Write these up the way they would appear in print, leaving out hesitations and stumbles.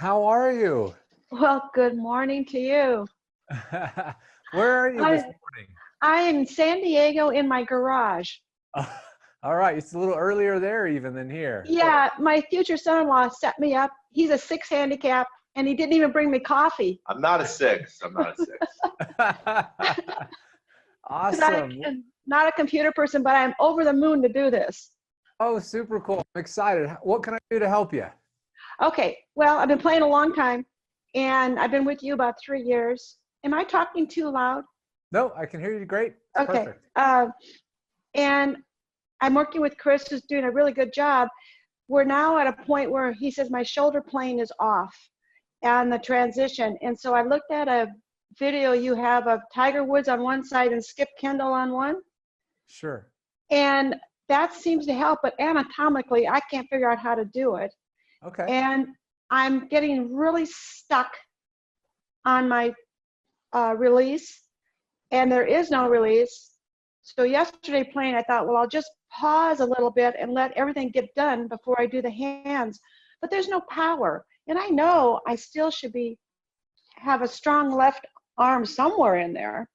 How are you? Well, good morning to you. Where are you this I, morning? I am in San Diego in my garage. All right, it's a little earlier there even than here. Yeah, my future son-in-law set me up. He's a 6 handicap, and he didn't even bring me coffee. I'm not a 6. I'm not a 6. Awesome. I'm not a computer person, but I'm over the moon to do this. Oh, super cool. I'm excited. What can I do to help you? Okay, well, I've been playing a long time, and I've been with you about 3 years. Am I talking too loud? No, I can hear you great. It's Okay. perfect. And I'm working with Chris, who's doing a really good job. We're now at a point where he says my shoulder plane is off and the transition. And so I looked at a video you have of Tiger Woods on one side and Skip Kendall on one. Sure. And that seems to help, but anatomically, I can't figure out how to do it. Okay. And I'm getting really stuck on my release, and there is no release. So yesterday playing, I thought, well, I'll just pause a little bit and let everything get done before I do the hands. But there's no power. And I know I still should have a strong left arm somewhere in there.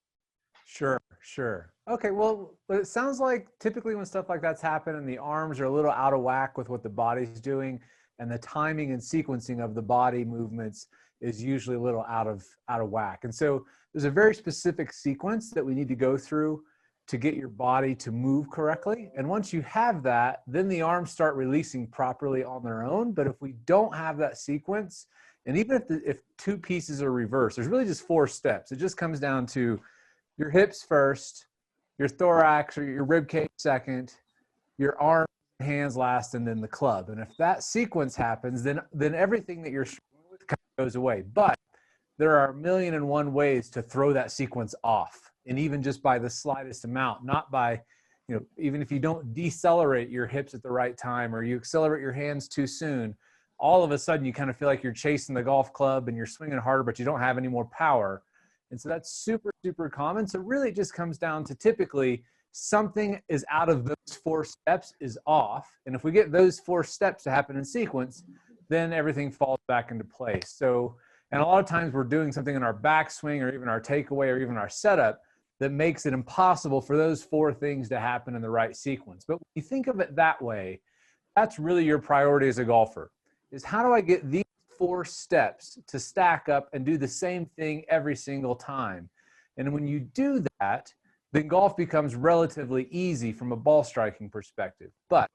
Sure, sure. Okay, well, but it sounds like typically when stuff like that's happened and the arms are a little out of whack with what the body's doing, and the timing and sequencing of the body movements is usually a little out of whack. And so there's a very specific sequence that we need to go through to get your body to move correctly. And once you have that, then the arms start releasing properly on their own. But if we don't have that sequence, and even if two pieces are reversed, there's really just 4 steps. It just comes down to your hips first, your thorax or your rib cage second, your arms and hands last, and then the club. And if that sequence happens, then everything that you're struggling with kind of goes away. But there are 1,000,001 ways to throw that sequence off. And even just by the slightest amount, not by, even if you don't decelerate your hips at the right time or you accelerate your hands too soon, all of a sudden you kind of feel like you're chasing the golf club and you're swinging harder, but you don't have any more power. And so that's super, super common. So really it just comes down to typically something is out of those 4 steps is off. And if we get those 4 steps to happen in sequence, then everything falls back into place. So, and a lot of times we're doing something in our backswing or even our takeaway or even our setup that makes it impossible for those 4 things to happen in the right sequence. But when you think of it that way, that's really your priority as a golfer, is how do I get these 4 steps to stack up and do the same thing every single time? And when you do that, then golf becomes relatively easy from a ball striking perspective. But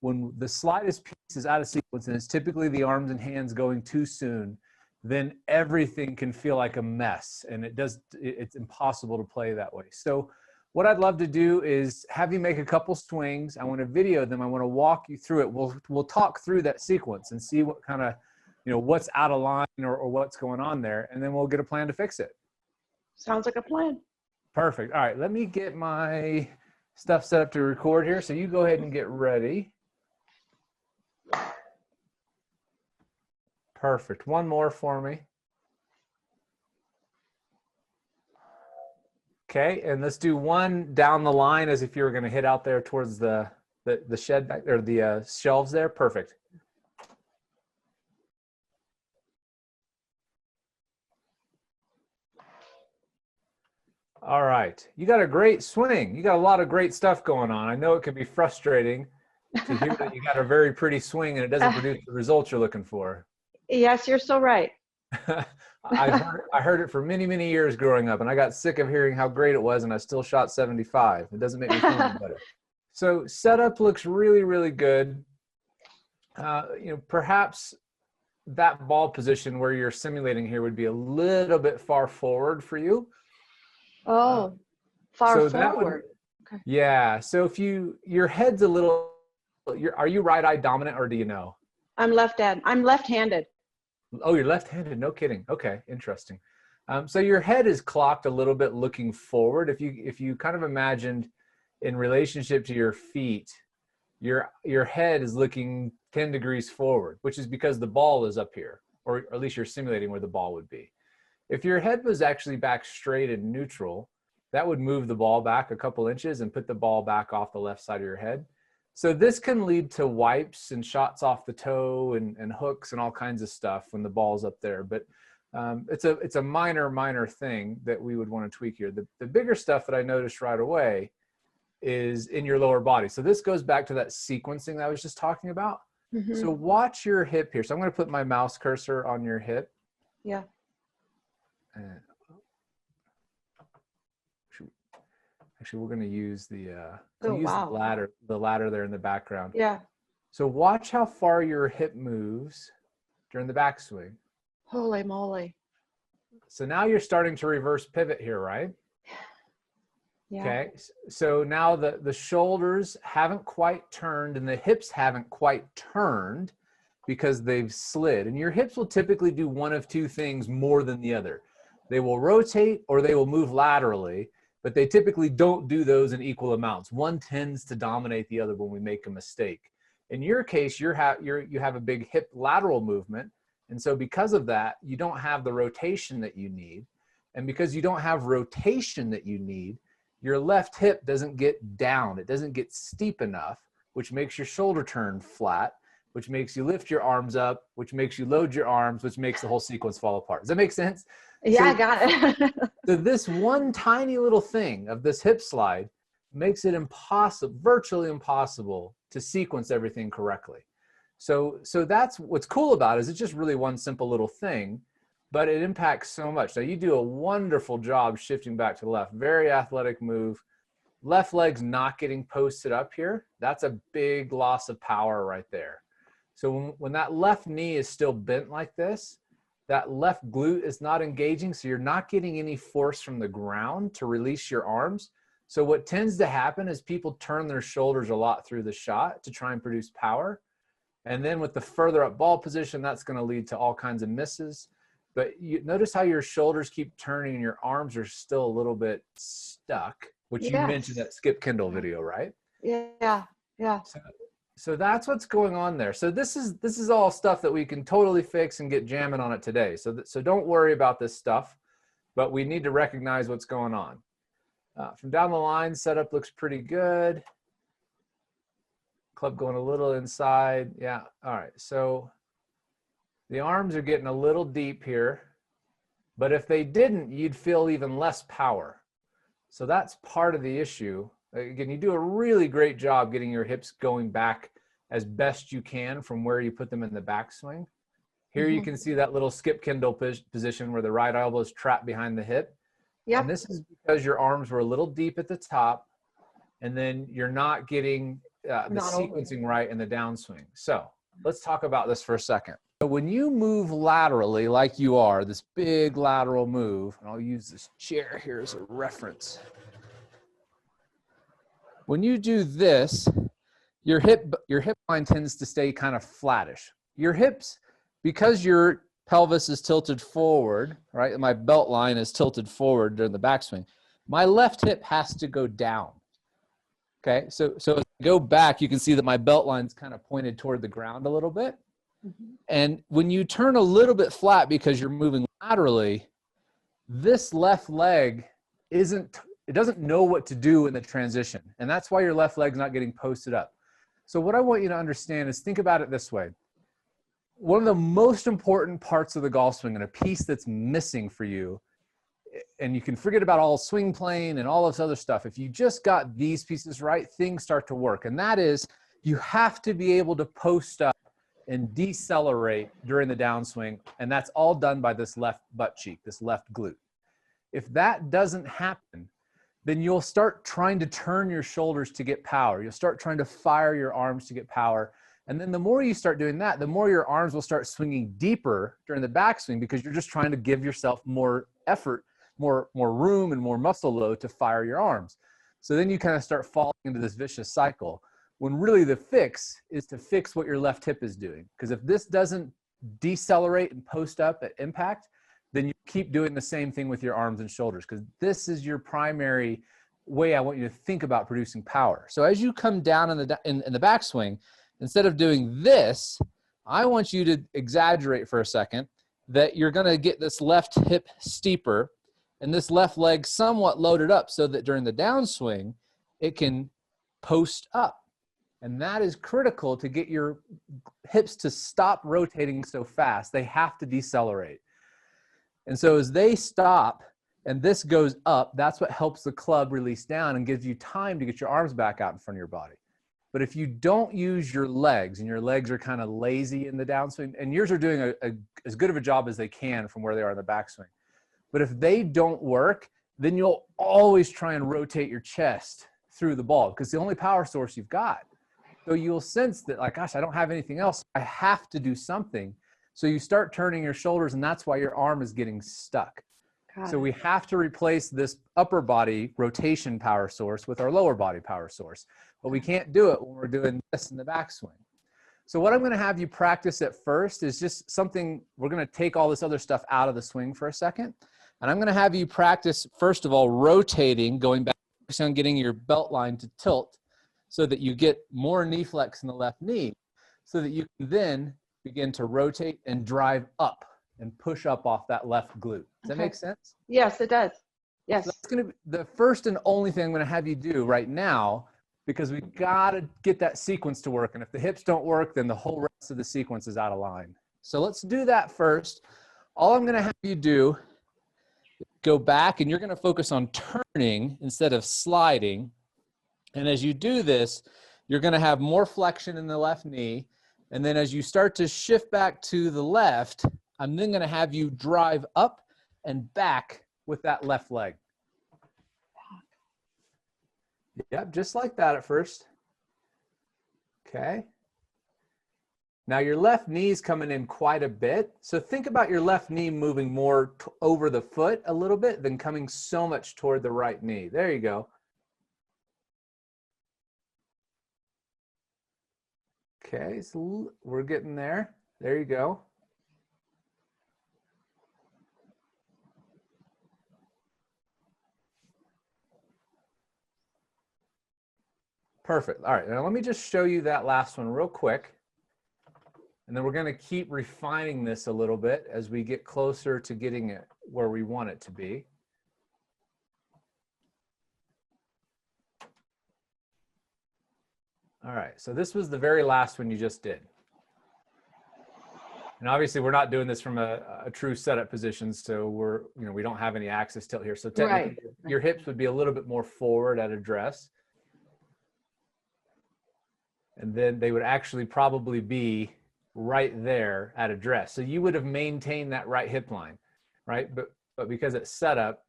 when the slightest piece is out of sequence, and it's typically the arms and hands going too soon, then everything can feel like a mess, and it's impossible to play that way. So what I'd love to do is have you make a couple swings. I want to video them. I want to walk you through it. We'll talk through that sequence and see what kind of, what's out of line or what's going on there, and then we'll get a plan to fix it. Sounds like a plan. Perfect. All right, let me get my stuff set up to record here. So you go ahead and get ready. Perfect. One more for me. Okay, and let's do one down the line as if you were going to hit out there towards the shed back there, the shelves there. Perfect. All right, you got a great swing. You got a lot of great stuff going on. I know it can be frustrating to hear that you got a very pretty swing and it doesn't produce the results you're looking for. Yes, you're so right. I heard it for many, many years growing up, and I got sick of hearing how great it was, and I still shot 75. It doesn't make me feel any better. So setup looks really, really good. Perhaps that ball position where you're simulating here would be a little bit far forward for you. Oh, far so forward. Okay. Yeah. So if your head's a little, are you right eye dominant, or do you know? I'm left-handed. Oh, you're left-handed. No kidding. Okay, interesting. So your head is clocked a little bit looking forward. If you kind of imagined in relationship to your feet, your head is looking 10 degrees forward, which is because the ball is up here, or at least you're simulating where the ball would be. If your head was actually back straight and neutral, that would move the ball back a couple inches and put the ball back off the left side of your head. So this can lead to wipes and shots off the toe and hooks and all kinds of stuff when the ball's up there. But it's a minor thing that we would want to tweak here. The bigger stuff that I noticed right away is in your lower body. So this goes back to that sequencing that I was just talking about. Mm-hmm. So watch your hip here. So I'm going to put my mouse cursor on your hip. Yeah. Actually, we're going to use the wow. the ladder there in the background. Yeah. So watch how far your hip moves during the backswing. Holy moly. So now you're starting to reverse pivot here, right? Yeah. Okay. So now the shoulders haven't quite turned and the hips haven't quite turned because they've slid. And your hips will typically do one of two things more than the other. They will rotate or they will move laterally, but they typically don't do those in equal amounts. One tends to dominate the other when we make a mistake. In your case, you have a big hip lateral movement. And so because of that, you don't have the rotation that you need. And because you don't have rotation that you need, your left hip doesn't get down. It doesn't get steep enough, which makes your shoulder turn flat, which makes you lift your arms up, which makes you load your arms, which makes the whole sequence fall apart. Does that make sense? Yeah, So, I got it. so this one tiny little thing of this hip slide makes it impossible, virtually impossible to sequence everything correctly. So that's what's cool about it, is it's just really one simple little thing, but it impacts so much. Now you do a wonderful job shifting back to the left, very athletic move. Left leg's not getting posted up here. That's a big loss of power right there. So when that left knee is still bent like this, that left glute is not engaging, so you're not getting any force from the ground to release your arms. So what tends to happen is people turn their shoulders a lot through the shot to try and produce power. And then with the further up ball position, that's going to lead to all kinds of misses. But you notice how your shoulders keep turning and your arms are still a little bit stuck, which you mentioned that Skip Kindle video, right? Yeah. So that's what's going on there. So this is all stuff that we can totally fix and get jamming on it today. So don't worry about this stuff, but we need to recognize what's going on. From down the line, setup looks pretty good. Club going a little inside. Yeah. All right. So the arms are getting a little deep here, but if they didn't, you'd feel even less power. So that's part of the issue. Again, you do a really great job getting your hips going back as best you can from where you put them in the backswing. Here you can see that little Skip Kindle position where the right elbow is trapped behind the hip. Yep. And this is because your arms were a little deep at the top, and then you're not getting the sequencing right in the downswing. So let's talk about this for a second. So when you move laterally like you are, this big lateral move, and I'll use this chair here as a reference. When you do this, your hip line tends to stay kind of flattish. Your hips, because your pelvis is tilted forward, right? And my belt line is tilted forward during the backswing. My left hip has to go down. Okay, so as I go back, you can see that my belt line's kind of pointed toward the ground a little bit. And when you turn a little bit flat because you're moving laterally, this left leg it doesn't know what to do in the transition. And that's why your left leg's not getting posted up. So what I want you to understand is, think about it this way. One of the most important parts of the golf swing, and a piece that's missing for you, and you can forget about all swing plane and all this other stuff. If you just got these pieces right, things start to work. And that is, you have to be able to post up and decelerate during the downswing. And that's all done by this left butt cheek, this left glute. If that doesn't happen, then you'll start trying to turn your shoulders to get power. You'll start trying to fire your arms to get power. And then the more you start doing that, the more your arms will start swinging deeper during the backswing, because you're just trying to give yourself more effort, more room and more muscle load to fire your arms. So then you kind of start falling into this vicious cycle, when really the fix is to fix what your left hip is doing. Because if this doesn't decelerate and post up at impact, then you keep doing the same thing with your arms and shoulders, because this is your primary way I want you to think about producing power. So as you come down in the backswing, instead of doing this, I want you to exaggerate for a second that you're going to get this left hip steeper and this left leg somewhat loaded up, so that during the downswing, it can post up. And that is critical to get your hips to stop rotating so fast. They have to decelerate. And so as they stop and this goes up, that's what helps the club release down and gives you time to get your arms back out in front of your body. But if you don't use your legs and your legs are kind of lazy in the downswing, and yours are doing as good of a job as they can from where they are in the backswing. But if they don't work, then you'll always try and rotate your chest through the ball because it's the only power source you've got. So you'll sense that, like, gosh, I don't have anything else. I have to do something. So you start turning your shoulders, and that's why your arm is getting stuck. So we have to replace this upper body rotation power source with our lower body power source. But we can't do it when we're doing this in the backswing. So what I'm going to have you practice at first is just something, we're going to take all this other stuff out of the swing for a second. And I'm going to have you practice, first of all, rotating, going back on getting your belt line to tilt so that you get more knee flex in the left knee so that you can then begin to rotate and drive up and push up off that left glute. Does that make sense? Yes, it does. Yes. So that's going to be the first and only thing I'm going to have you do right now, because we got to get that sequence to work. And if the hips don't work, then the whole rest of the sequence is out of line. So let's do that first. All I'm going to have you do, go back, and you're going to focus on turning instead of sliding. And as you do this, you're going to have more flexion in the left knee. And then as you start to shift back to the left, I'm then going to have you drive up and back with that left leg. Yep, just like that at first. Okay. Now your left knee is coming in quite a bit. So think about your left knee moving more over the foot a little bit than coming so much toward the right knee. There you go. Okay, so we're getting there. There you go. Perfect. All right, now let me just show you that last one real quick. And then we're going to keep refining this a little bit as we get closer to getting it where we want it to be. All right, so this was the very last one you just did. And obviously we're not doing this from a true setup position, so we don't have any axis tilt here. So technically your hips would be a little bit more forward at address. And then they would actually probably be right there at address. So you would have maintained that right hip line, right? But because it's set up,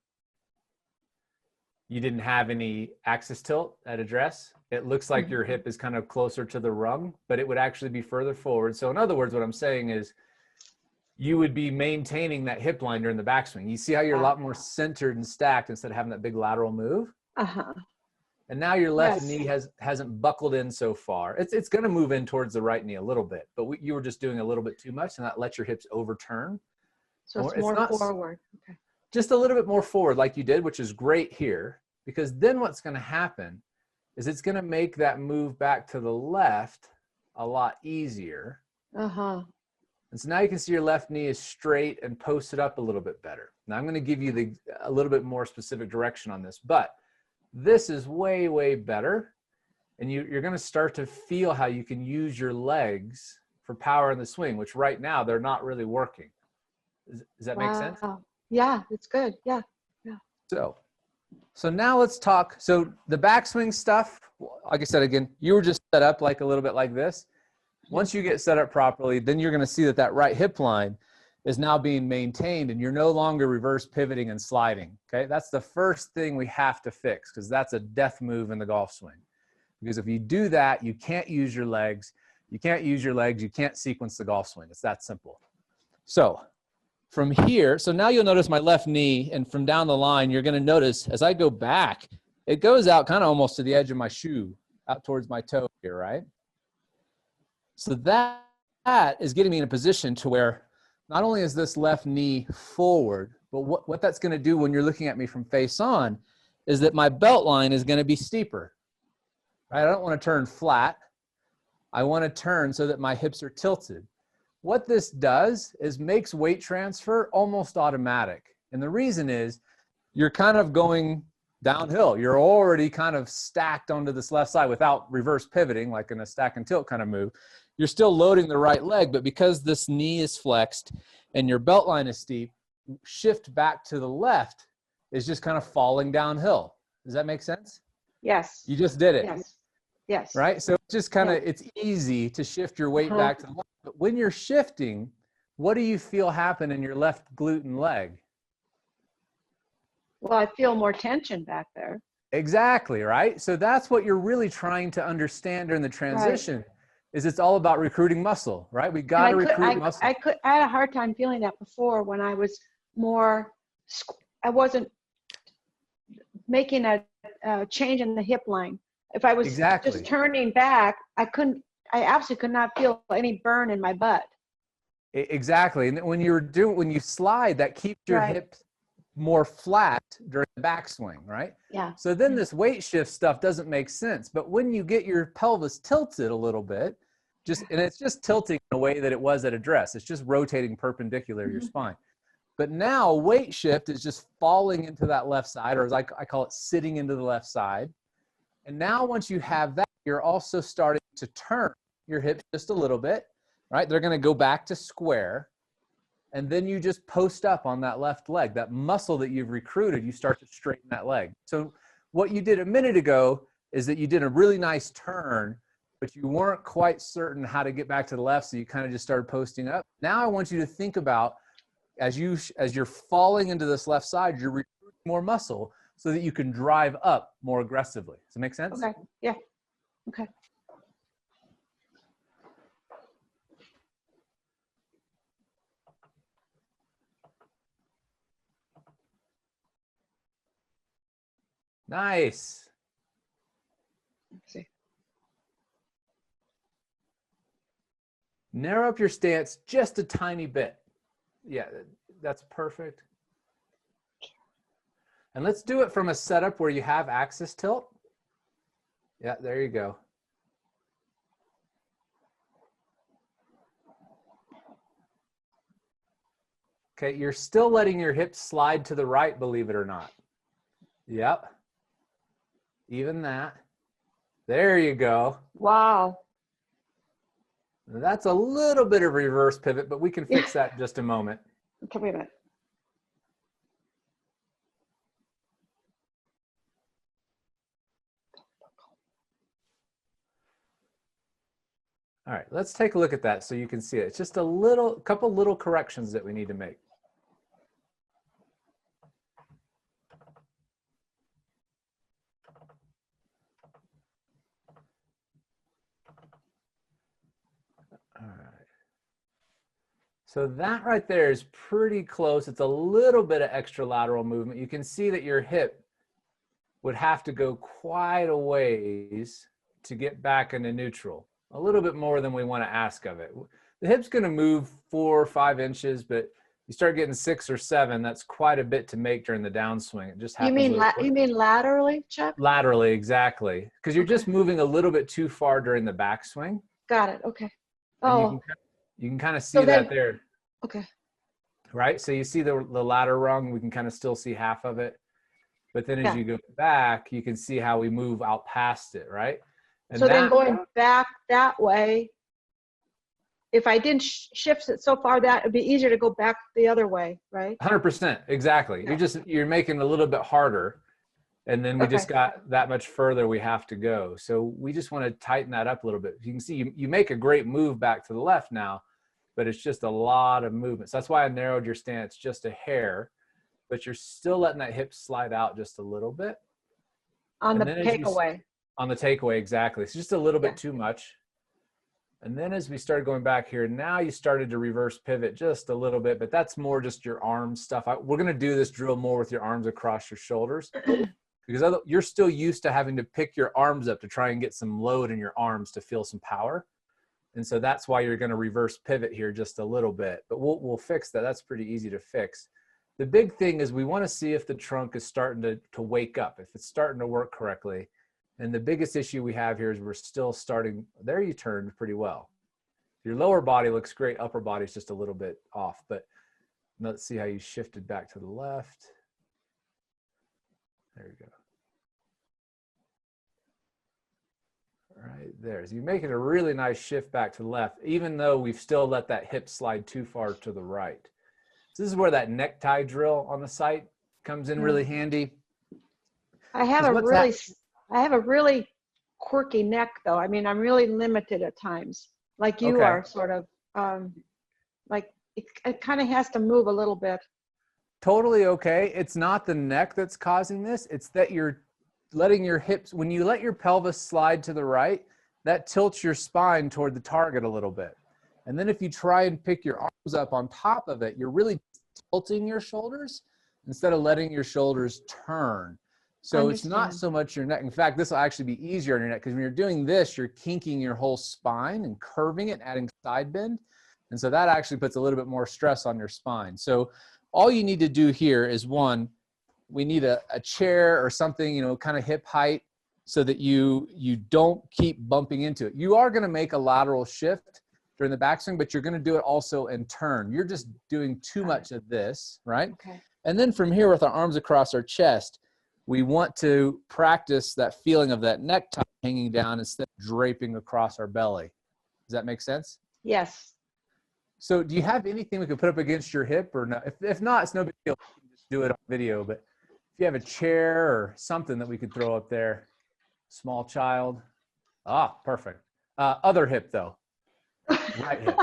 you didn't have any axis tilt at address. It looks like your hip is kind of closer to the rung, but it would actually be further forward. So in other words, what I'm saying is you would be maintaining that hip line during the backswing. You see how you're a lot more centered and stacked instead of having that big lateral move? Uh-huh. And now your left knee hasn't buckled in so far. It's going to move in towards the right knee a little bit, but you were just doing a little bit too much, and that lets your hips overturn. So it's more forward. Okay. Just a little bit more forward like you did, which is great here, because then what's going to happen is it's going to make that move back to the left a lot easier. Uh-huh. And so now you can see your left knee is straight and posted up a little bit better. Now I'm going to give you a little bit more specific direction on this, but this is way, way better. And you're going to start to feel how you can use your legs for power in the swing, which right now they're not really working. Does that make sense? Yeah, it's good. Yeah. Yeah. So now let's talk. So the backswing stuff, like I said, again, you were just set up like a little bit like this. Once you get set up properly, then you're going to see that right hip line is now being maintained, and you're no longer reverse pivoting and sliding. Okay, that's the first thing we have to fix, because that's a death move in the golf swing. Because if you do that, you can't use your legs. You can't use your legs. You can't sequence the golf swing. It's that simple. So from here, so now you'll notice my left knee, and from down the line, you're going to notice as I go back, it goes out kind of almost to the edge of my shoe, out towards my toe here, right? So that is getting me in a position to where not only is this left knee forward, but what that's going to do when you're looking at me from face on is that my belt line is going to be steeper, right? I don't want to turn flat. I want to turn so that my hips are tilted. What this does is makes weight transfer almost automatic. And the reason is you're kind of going downhill. You're already kind of stacked onto this left side without reverse pivoting, like in a stack and tilt kind of move. You're still loading the right leg, but because this knee is flexed and your belt line is steep, shift back to the left is just kind of falling downhill. Does that make sense? Yes. You just did it. Yes. Yes. Right? So it's just kind of, it's easy to shift your weight back to the left. But when you're shifting, what do you feel happen in your left glute and leg? Well, I feel more tension back there. Exactly, right? So that's what you're really trying to understand during the transition, is it's all about recruiting muscle, right? We got to recruit muscle. I had a hard time feeling that before when I was more, I wasn't making a change in the hip line. If I was just turning back, I absolutely could not feel any burn in my butt. Exactly. And when you slide, that keeps your hips more flat during the backswing, right? Yeah. So then this weight shift stuff doesn't make sense. But when you get your pelvis tilted a little bit, and it's just tilting in a way that it was at address, it's just rotating perpendicular to your spine. But now weight shift is just falling into that left side, or as I call it, sitting into the left side. And now once you have that, you're also starting to turn your hips just a little bit, right? They're going to go back to square. And then you just post up on that left leg. That muscle that you've recruited, you start to straighten that leg. So what you did a minute ago is that you did a really nice turn, but you weren't quite certain how to get back to the left, so you kind of just started posting up. Now I want you to think about, as you're falling into this left side, you're recruiting more muscle so that you can drive up more aggressively. Does that make sense? Okay. Yeah. Okay. Nice. Let's see. Narrow up your stance just a tiny bit. Yeah, that's perfect. And let's do it from a setup where you have axis tilt. Yeah, there you go. Okay, you're still letting your hips slide to the right, believe it or not. Yep. Even that. There you go. Wow. That's a little bit of reverse pivot, but we can fix that in just a moment. Okay, wait a minute. All right, let's take a look at that so you can see it. It's just a couple little corrections that we need to make. All right. So that right there is pretty close. It's a little bit of extra lateral movement. You can see that your hip would have to go quite a ways to get back into neutral. A little bit more than we want to ask of it. The hip's going to move 4 or 5 inches, but you start getting 6 or 7, that's quite a bit to make during the downswing. It just happens. You mean laterally, Chuck? Laterally, exactly. Because you're just moving a little bit too far during the backswing. Got it. Okay. Oh. You can kind of see that there. Okay. Right? So you see the ladder rung, we can kind of still see half of it. But then as you go back, you can see how we move out past it, right? And so then going back that way, if I didn't shift it so far, that would be easier to go back the other way, right? 100%, exactly. Yeah. You're making it a little bit harder. And then we just got that much further we have to go. So we just want to tighten that up a little bit. You can see you make a great move back to the left now, but it's just a lot of movement. So that's why I narrowed your stance just a hair, but you're still letting that hip slide out just a little bit. On the takeaway. On the takeaway, exactly. It's just a little bit too much. And then as we started going back here, now you started to reverse pivot just a little bit, but that's more just your arm stuff. We're going to do this drill more with your arms across your shoulders because you're still used to having to pick your arms up to try and get some load in your arms to feel some power. And so that's why you're going to reverse pivot here just a little bit, but we'll fix that. That's pretty easy to fix. The big thing is we want to see if the trunk is starting to wake up, if it's starting to work correctly. And the biggest issue we have here is we're still starting, there you turned pretty well. Your lower body looks great, upper body's just a little bit off, but let's see how you shifted back to the left. There you go. right there. So you're making a really nice shift back to the left, even though we've still let that hip slide too far to the right. So this is where that necktie drill on the site comes in really handy. I have a really quirky neck though. I mean, I'm really limited at times, like you are sort of, like it kind of has to move a little bit. Totally okay. It's not the neck that's causing this. It's that you're letting your hips, when you let your pelvis slide to the right, that tilts your spine toward the target a little bit. And then if you try and pick your arms up on top of it, you're really tilting your shoulders instead of letting your shoulders turn. So it's not so much your neck. In fact, this will actually be easier on your neck because when you're doing this, you're kinking your whole spine and curving it, adding side bend. And so that actually puts a little bit more stress on your spine. So all you need to do here is one, we need a chair or something, you know, kind of hip height so that you don't keep bumping into it. You are going to make a lateral shift during the backswing, but you're going to do it also in turn. You're just doing too much of this, right? Okay. And then from here with our arms across our chest, we want to practice that feeling of that necktie hanging down instead of draping across our belly. Does that make sense? Yes. So do you have anything we could put up against your hip or not? If not, it's no big deal. You can just do it on video. But if you have a chair or something that we could throw up there, small child. Ah, perfect. Other hip though. Right hip.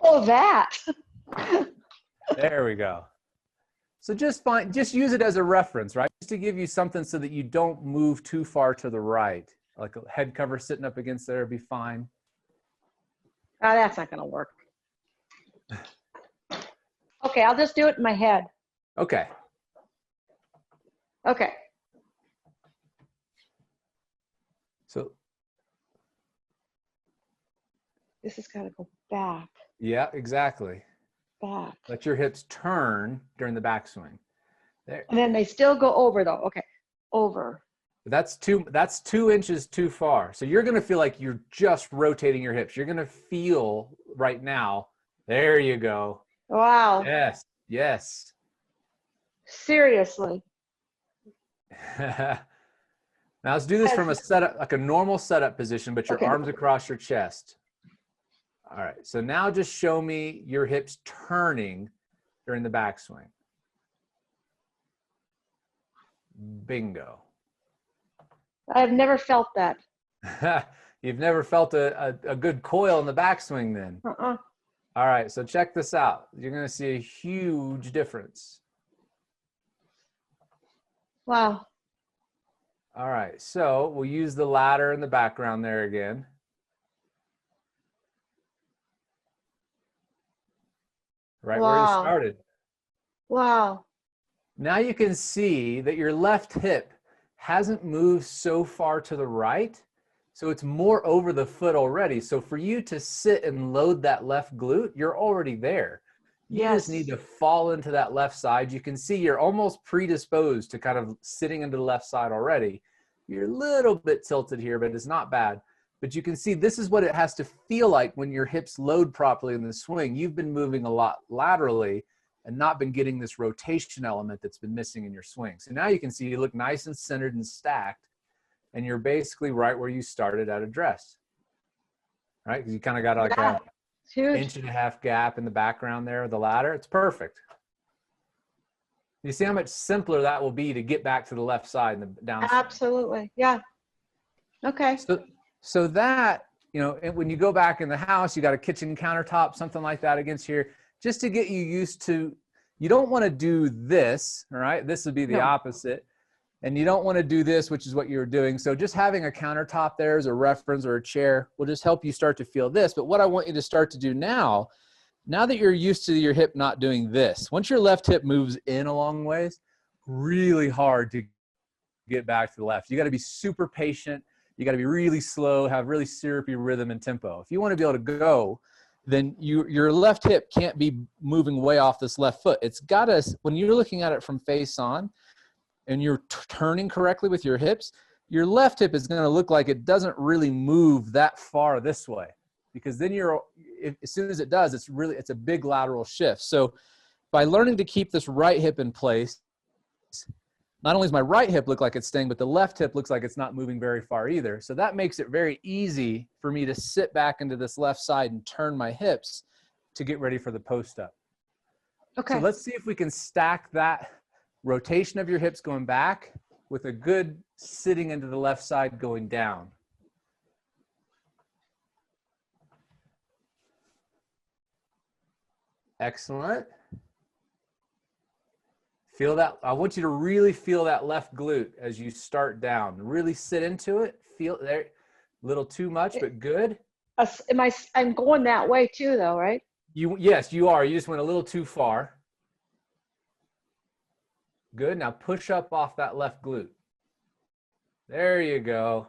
Oh, that. There we go. So just use it as a reference, right? Just to give you something so that you don't move too far to the right. Like a head cover sitting up against there would be fine. Oh, that's not going to work. Okay, I'll just do it in my head. Okay. Okay. So this has got to go back. Yeah, exactly. Back. Let your hips turn during the backswing. There. And then they still go over though. Okay, over. That's 2 inches too far. So you're going to feel like you're just rotating your hips. You're going to feel right now. There you go. Wow. Yes. Yes. Seriously. Now let's do this from a setup, like a normal setup position, but your arms across your chest. All right. So now just show me your hips turning during the backswing. Bingo. I've never felt that. You've never felt a good coil in the backswing then? All right, so check this out. You're going to see a huge difference. Wow. All right, so we'll use the ladder in the background there again. Right where you started. Wow. Now you can see that your left hip hasn't moved so far to the right, so it's more over the foot already. So for you to sit and load that left glute, you're already there. You just need to fall into that left side. You can see you're almost predisposed to kind of sitting into the left side already. You're a little bit tilted here, but it's not bad. But you can see this is what it has to feel like when your hips load properly in the swing. You've been moving a lot laterally and not been getting this rotation element that's been missing in your swing. So now you can see you look nice and centered and stacked, and you're basically right where you started at address, right? Because you kind of got like a inch-and-a-half gap in the background there of the ladder. It's perfect. You see how much simpler that will be to get back to the left side in the downswing. Absolutely, yeah. Okay. So that, you know, when you go back in the house, you got a kitchen countertop, something like that against here, just to get you used to, you don't want to do this, all right? This would be the opposite. And you don't want to do this, which is what you were doing. So just having a countertop there as a reference or a chair will just help you start to feel this. But what I want you to start to do now that you're used to your hip not doing this, once your left hip moves in a long ways, really hard to get back to the left. You got to be super patient. You got to be really slow, have really syrupy rhythm and tempo. If you want to be able to go, then your left hip can't be moving way off this left foot. It's got to, when you're looking at it from face on and you're turning correctly with your hips, your left hip is going to look like it doesn't really move that far this way, because then as soon as it does, it's a big lateral shift. So by learning to keep this right hip in place, not only does my right hip look like it's staying, but the left hip looks like it's not moving very far either. So that makes it very easy for me to sit back into this left side and turn my hips to get ready for the post up. Okay. So let's see if we can stack that rotation of your hips going back with a good sitting into the left side going down. Excellent. Feel that. I want you to really feel that left glute as you start down. Really sit into it. Feel there. A little too much, but good. I'm going that way too, though, right? Yes, you are. You just went a little too far. Good. Now push up off that left glute. There you go.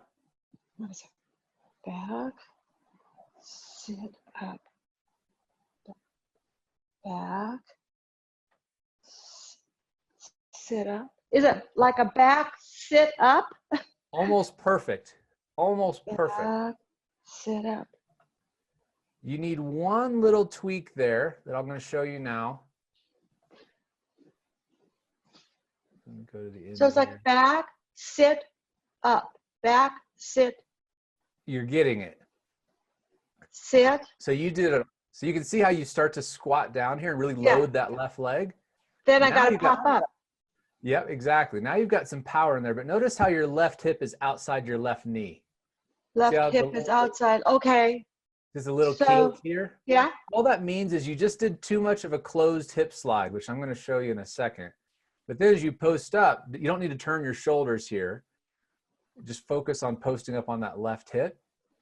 What is it? Back, sit up, back, sit up. Is it like a back sit up? Almost perfect. Almost perfect. Back, sit up. You need one little tweak there that I'm going to show you now. Let me go to the end. So it's like back, sit up, back, sit. You're getting it. Sit. So you did it. So you can see how you start to squat down here and really load that left leg. Then I Now got to you pop up. Yep, exactly. Now you've got some power in there, but notice how your left hip is outside your left knee. Left hip is outside. Okay. There's a little So, kink here. Yeah. All that means is you just did too much of a closed hip slide, which I'm going to show you in a second. But then as you post up, you don't need to turn your shoulders here. Just focus on posting up on that left hip.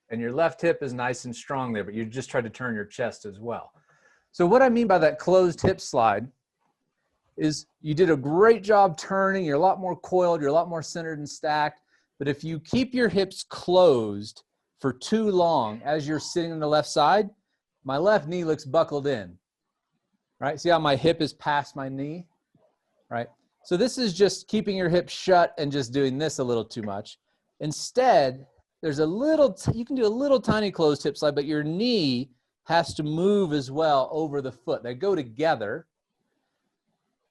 And your left hip is nice and strong there, but you just tried to turn your chest as well. So what I mean by that closed hip slide is you did a great job turning. You're a lot more coiled. You're a lot more centered and stacked. But if you keep your hips closed for too long as you're sitting on the left side, my left knee looks buckled in, right? See how my hip is past my knee, right? So this is just keeping your hips shut and just doing this a little too much. Instead, there's a little, you can do a little tiny closed hip slide, but your knee has to move as well over the foot. They go together.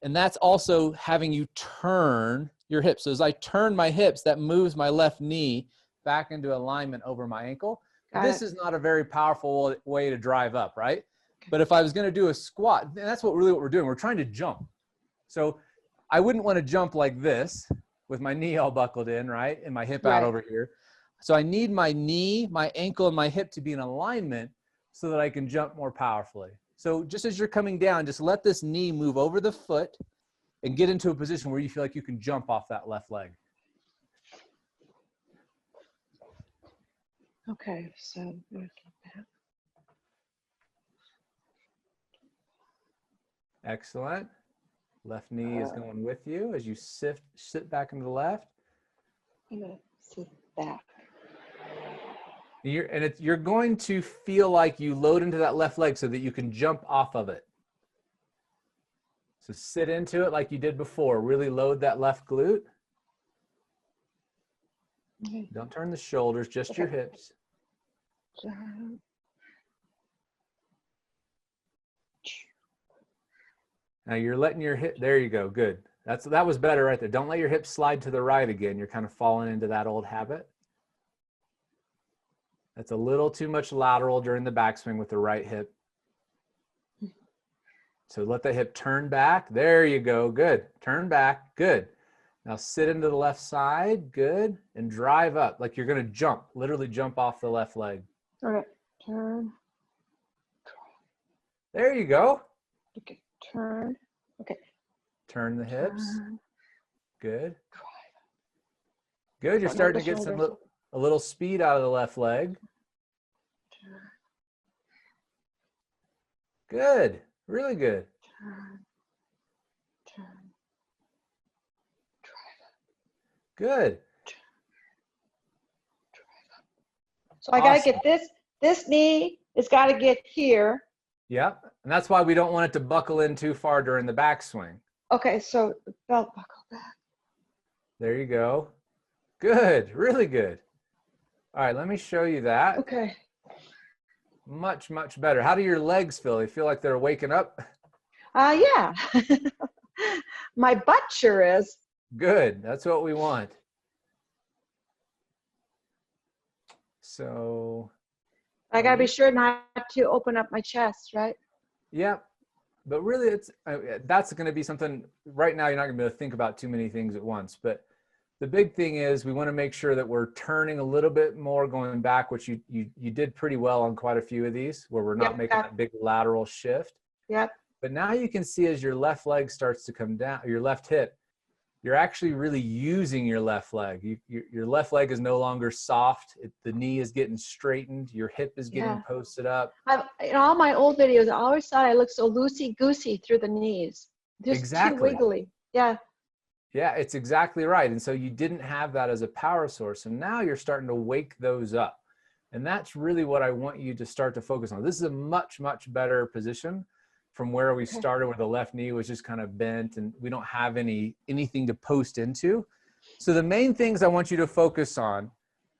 And that's also having you turn your hips. So as I turn my hips, that moves my left knee back into alignment over my ankle. This is not a very powerful way to drive up, right? Okay. But if I was going to do a squat, and that's what we're doing. We're trying to jump. So I wouldn't want to jump like this with my knee all buckled in, right? And my hip out over here. So I need my knee, my ankle, and my hip to be in alignment so that I can jump more powerfully. So just as you're coming down, just let this knee move over the foot and get into a position where you feel like you can jump off that left leg. Okay, so excellent. Left knee is going with you as you sit back into the left. I'm going to sit back. You're going to feel like you load into that left leg so that you can jump off of it. So sit into it like you did before. Really load that left glute. Okay. Don't turn the shoulders, just your hips. Now you're letting your hip, there you go, good. That was better right there. Don't let your hips slide to the right again. You're kind of falling into that old habit. That's a little too much lateral during the backswing with the right hip. So let the hip turn back. There you go. Good. Turn back. Good. Now sit into the left side. Good. And drive up like you're going to jump, literally jump off the left leg. Okay. Turn. There you go. Okay. Turn. Okay. Turn the hips. Turn. Good. Good. You're starting to get a little speed out of the left leg. Good. Really good. Turn. Good. So I got to get this knee, it's got to get here. Yep. And that's why we don't want it to buckle in too far during the backswing. Okay, so the belt buckle back. There you go. Good. Really good. All right, let me show you that. Okay. Much, much better. How do your legs feel? They feel like they're waking up? Yeah. My butt sure is. Good. That's what we want. So I got to be sure not to open up my chest, right? yeah, but really it's that's going to be something right now. You're not going to be able to think about too many things at once, but the big thing is we want to make sure that we're turning a little bit more going back, which you did pretty well on quite a few of these where we're not making that big lateral shift. Yep. But now you can see as your left leg starts to come down, your left hip, you're actually really using your left leg. Your left leg is no longer soft. The knee is getting straightened. Your hip is getting posted up. In all my old videos, I always thought I looked so loosey-goosey through the knees. Just too wiggly. Yeah. Yeah, it's exactly right. And so you didn't have that as a power source. And now you're starting to wake those up. And that's really what I want you to start to focus on. This is a much, much better position from where we started, where the left knee was just kind of bent and we don't have anything to post into. So the main things I want you to focus on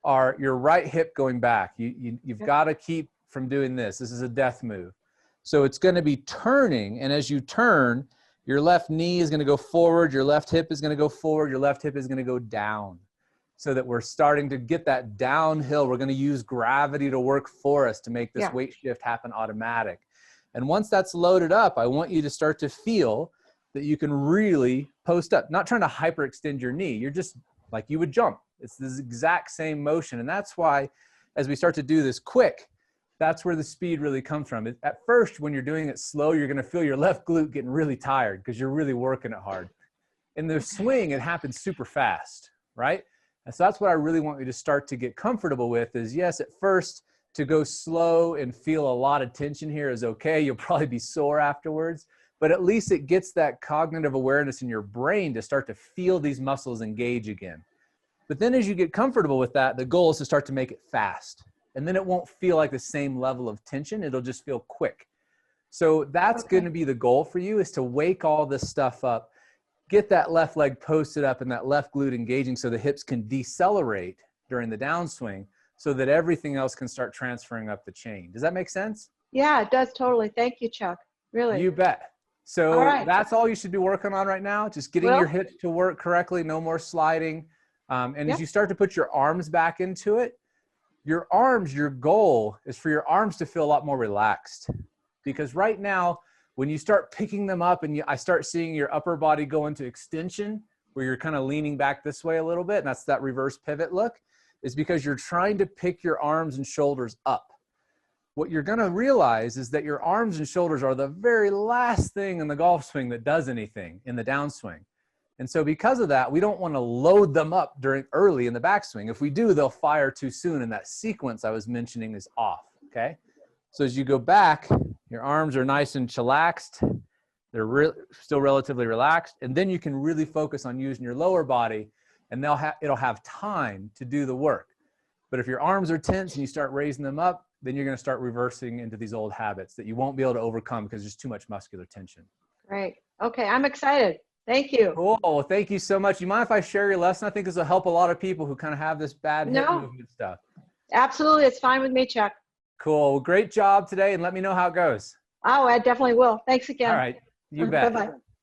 are your right hip going back. You've got to keep from doing this. This is a death move. So it's going to be turning. And as you turn, your left knee is going to go forward. Your left hip is going to go forward. Your left hip is going to go down. So that we're starting to get that downhill. We're going to use gravity to work for us to make this weight shift happen automatic. And once that's loaded up, I want you to start to feel that you can really post up, not trying to hyperextend your knee. You're just like you would jump. It's this exact same motion. And that's why as we start to do this quick, that's where the speed really comes from. At first, when you're doing it slow, you're going to feel your left glute getting really tired because you're really working it hard. In the swing, it happens super fast, right? And so that's what I really want you to start to get comfortable with is, yes, at first, to go slow and feel a lot of tension here is okay. You'll probably be sore afterwards, but at least it gets that cognitive awareness in your brain to start to feel these muscles engage again. But then as you get comfortable with that, the goal is to start to make it fast. And then it won't feel like the same level of tension. It'll just feel quick. So that's going to be the goal for you, is to wake all this stuff up, get that left leg posted up and that left glute engaging so the hips can decelerate during the downswing, so that everything else can start transferring up the chain. Does that make sense? Yeah, it does totally. Thank you, Chuck. Really. You bet. So that's all you should be working on right now. Just getting your hips to work correctly. No more sliding. And as you start to put your arms back into it, your arms, your goal is for your arms to feel a lot more relaxed. Because right now, when you start picking them up and I start seeing your upper body go into extension, where you're kind of leaning back this way a little bit, and that's that reverse pivot look, is because you're trying to pick your arms and shoulders up. What you're going to realize is that your arms and shoulders are the very last thing in the golf swing that does anything in the downswing. And so because of that, we don't want to load them up early in the backswing. If we do, they'll fire too soon, and that sequence I was mentioning is off, okay? So as you go back, your arms are nice and chillaxed. They're still relatively relaxed, and then you can really focus on using your lower body, and it'll have time to do the work. But if your arms are tense and you start raising them up, then you're going to start reversing into these old habits that you won't be able to overcome because there's too much muscular tension. Great. Okay, I'm excited. Thank you. Cool. Well, thank you so much. You mind if I share your lesson? I think this will help a lot of people who kind of have this bad hip movement stuff. Absolutely. It's fine with me, Chuck. Cool. Well, great job today, and let me know how it goes. Oh, I definitely will. Thanks again. All right. You bet. Bye-bye.